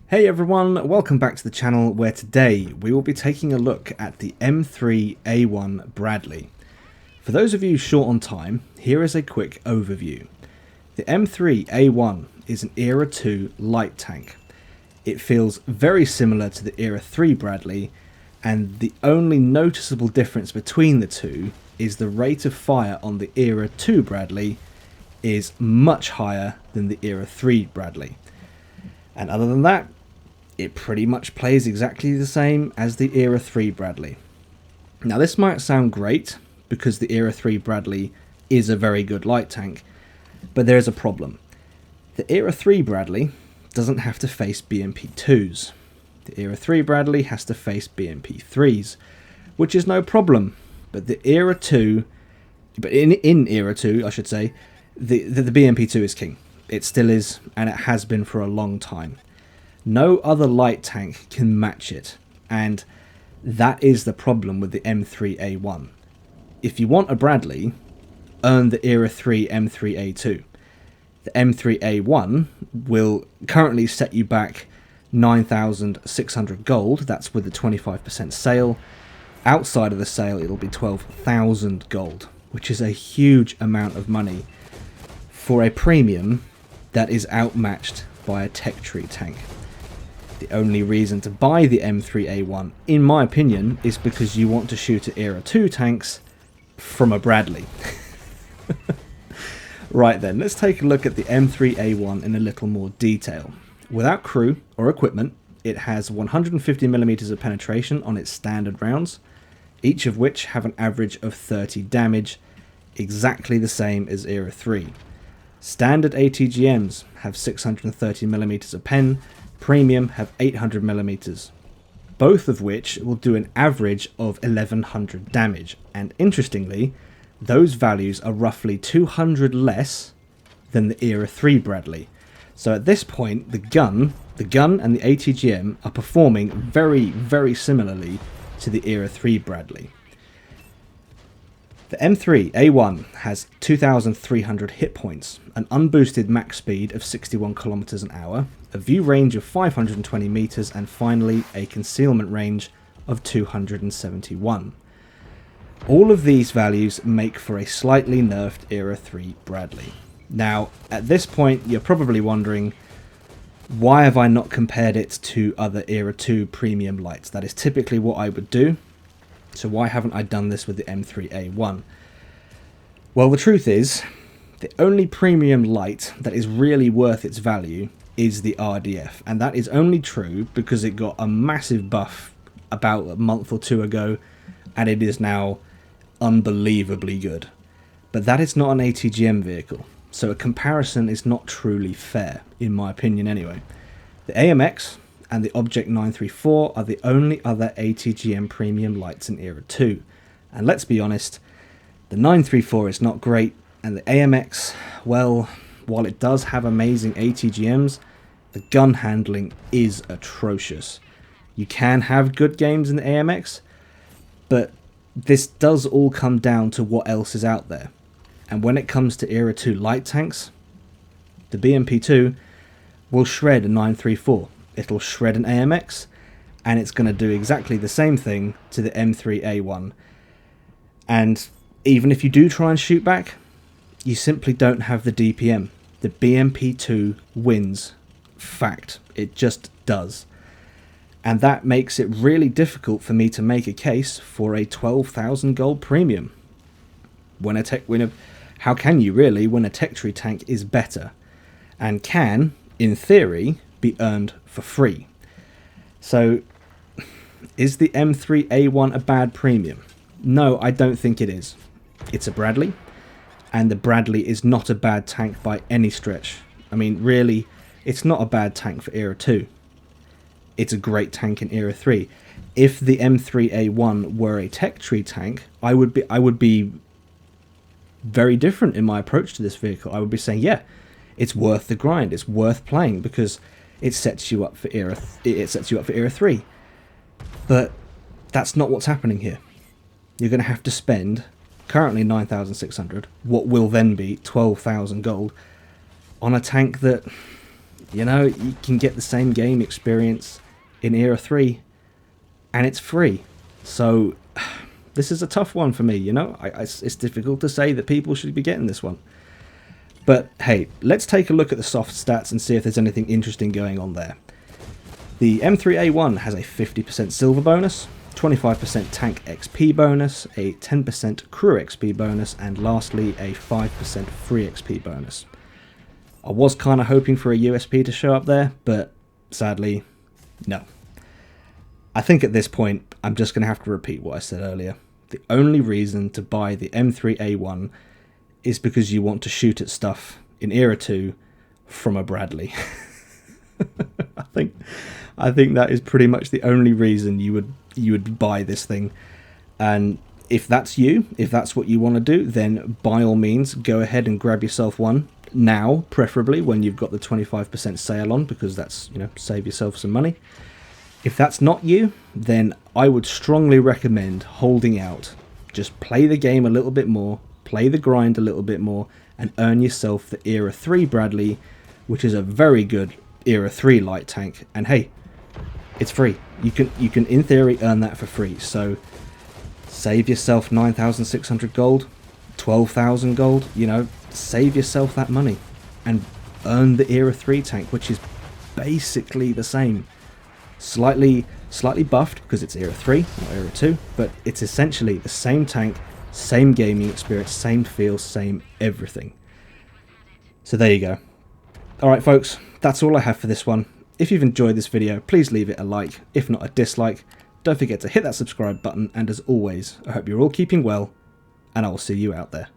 Hey everyone, welcome back to the channel where today we will be taking a look at the M3A1 Bradley. For those of you short on time, here is a quick overview. The M3A1 is an Era 2 light tank. It feels very similar to the Era 3 Bradley, and the only noticeable difference between the two is the rate of fire on the Era 2 Bradley is much higher than the Era 3 Bradley. And other than that, it pretty much plays exactly the same as the Era 3 Bradley. Now this might sound great, because the Era 3 Bradley is a very good light tank, but there is a problem. The Era 3 Bradley doesn't have to face BMP2s. The Era 3 Bradley has to face BMP3s, which is no problem, but in Era 2, I should say, the BMP2 is king. It still is, and it has been for a long time. No other light tank can match it, and that is the problem with the M3A1. If you want a Bradley, earn the Era 3 M3A2. The M3A1 will currently set you back 9,600 gold, that's with the 25% sale. Outside of the sale it'll be 12,000 gold, which is a huge amount of money for a premium that is outmatched by a tech tree tank. The only reason to buy the M3A1, in my opinion, is because you want to shoot at Era 2 tanks from a Bradley. Right then, let's take a look at the M3A1 in a little more detail. Without crew or equipment, it has 150mm of penetration on its standard rounds, each of which have an average of 30 damage, exactly the same as Era 3. Standard ATGMs have 630mm of pen, Premium have 800mm, both of which will do an average of 1100 damage, and interestingly, those values are roughly 200 less than the Era 3 Bradley. So at this point, the gun and the ATGM are performing very, very similarly to the Era 3 Bradley. The M3A1 has 2,300 hit points, an unboosted max speed of 61 km an hour, a view range of 520 meters, and finally a concealment range of 271. All of these values make for a slightly nerfed Era 3 Bradley. Now, at this point, you're probably wondering, why have I not compared it to other Era 2 premium lights? That is typically what I would do. So why haven't I done this with the M3A1? Well, the truth is, the only premium light that is really worth its value is the RDF, and that is only true because it got a massive buff about a month or two ago, and it is now unbelievably good. But that is not an ATGM vehicle, so a comparison is not truly fair, in my opinion anyway. The AMX and the Object 934 are the only other ATGM premium lights in Era 2. And let's be honest, the 934 is not great, and the AMX, well, while it does have amazing ATGMs, the gun handling is atrocious. You can have good games in the AMX, but this does all come down to what else is out there. And when it comes to Era 2 light tanks, the BMP2 will shred a 934. It'll shred an AMX, and it's going to do exactly the same thing to the M3A1. And even if you do try and shoot back, you simply don't have the DPM. The BMP2 wins. Fact. It just does. And that makes it really difficult for me to make a case for a 12,000 gold premium. How can you really when a tech tree tank is better and can, in theory, be earned for free? So, is the M3A1 a bad premium? No, I don't think it is. It's a Bradley, and the Bradley is not a bad tank by any stretch. I mean, really, it's not a bad tank for Era 2. It's a great tank in Era 3. If the M3A1 were a tech tree tank, I would be very different in my approach to this vehicle. I would be saying, yeah, it's worth the grind. It's worth playing because it sets you up for Era 3. But that's not what's happening here. You're going to have to spend currently 9,600, what will then be 12,000 gold, on a tank that You know, you can get the same game experience in Era 3, and it's free. So this is a tough one for me, you know. It's difficult to say that people should be getting this one. But hey, let's take a look at the soft stats and see if there's anything interesting going on there. The M3A1 has a 50% silver bonus, 25% tank XP bonus, a 10% crew XP bonus, and lastly a 5% free XP bonus. I was kind of hoping for a USP to show up there, but sadly, no. I think at this point, I'm just going to have to repeat what I said earlier. The only reason to buy the M3A1 is because you want to shoot at stuff in Era 2 from a Bradley. I think that is pretty much the only reason you would buy this thing. And if that's you, if that's what you want to do, then by all means go ahead and grab yourself one now, preferably when you've got the 25% sale on, because that's, you know, save yourself some money. If that's not you, then I would strongly recommend holding out. Just play the game a little bit more, play the grind a little bit more, and earn yourself the Era 3 Bradley, which is a very good Era 3 light tank. And hey, it's free. You can in theory earn that for free. So save yourself 9,600 gold, 12,000 gold, you know, save yourself that money and earn the Era 3 tank, which is basically the same. Slightly buffed because it's Era 3, not Era 2, but it's essentially the same tank, same gaming experience, same feel, same everything. So there you go. Alright folks, that's all I have for this one. If you've enjoyed this video, please leave it a like, if not a dislike. Don't forget to hit that subscribe button, and as always, I hope you're all keeping well, and I will see you out there.